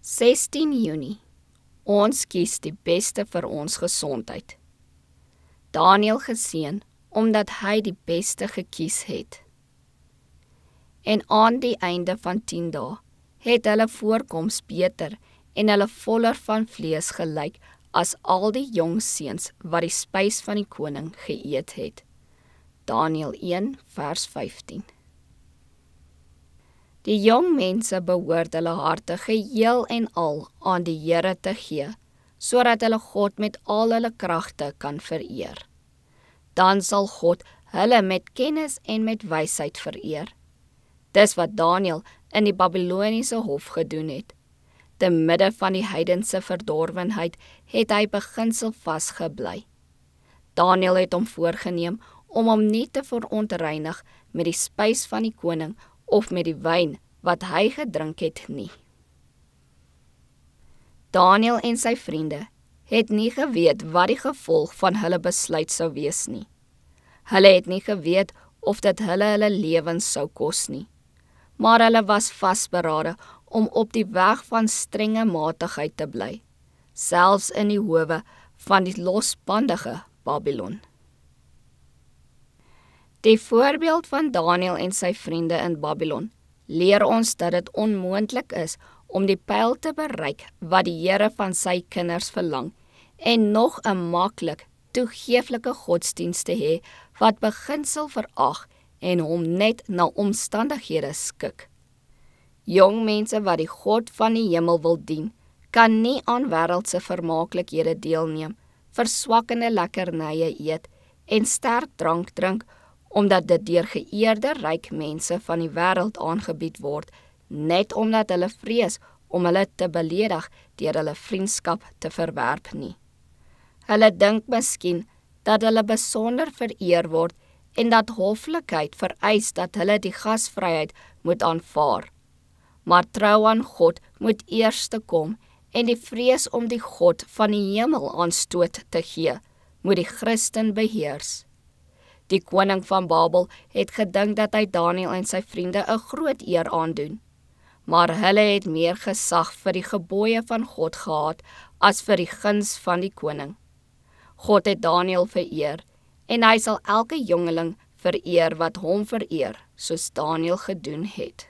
16 Junie. Ons kies die beste vir ons gesondheid. Daniel geseën, omdat hy die beste gekies het. En aan die einde van 10 dae, het hulle voorkoms beter en hulle voller van vlees gelyk as al die jong seuns wat die spys van die koning geëet het. Daniël 1 vers 15. Die jong mense behoort hulle harte geheel en al aan die Here te gee, sodat hulle God met al hulle kragte kan vereer. Dan sal God hulle met kennis en met wysheid vereer. Dis wat Daniël in die Babiloniese hof gedoen het. Te midde van die heidense verdorwenheid het hy beginsel vasgebly. Daniël het hom voorgeneem om hom nie te verontreinig met die spys van die koning of met die wyn wat hy gedrink het nie. Daniël en sy vriende het nie geweet wat die gevolg van hulle besluit sou wees nie. Hulle het nie geweet of dit hulle lewens sou kos nie. Maar hulle was vasberade om op die weg van strenge matigheid te bly, selfs in die howe van die losbandige Babylon. Die voorbeeld van Daniël en sy vriende in Babylon leer ons dat dit onmoontlik is om die pyl te bereik wat die Here van sy kinders verlang en nog 'n maklik toegeeflike godsdienst te hê wat beginsel verag en hom net na omstandighede skik. Jong mense wat die God van die hemel wil dien, kan nie aan wêreldse vermaaklikhede deelneem, verswakkende lekkernye eet en sterk drank drink, omdat dit deur geëerde ryk mense van die wêreld aangebied word, net omdat hulle vrees om hulle te beledig deur hulle vriendskap te verwerp nie. Hulle dink miskien dat hulle besonder vereer word en dat hoflikheid vereis dat hulle die gasvryheid moet aanvaar. Maar trou aan God moet eerste kom en die vrees om die God van die hemel aanstoot te gee, moet die Christen beheers. Die koning van Babel het gedink dat hy Daniël en sy vriende 'n groot eer aandoen, maar hulle het meer gesag vir die gebooie van God gehad as vir die guns van die koning. God het Daniël vereer en hy sal elke jongeling vereer wat hom vereer, soos Daniël gedoen het.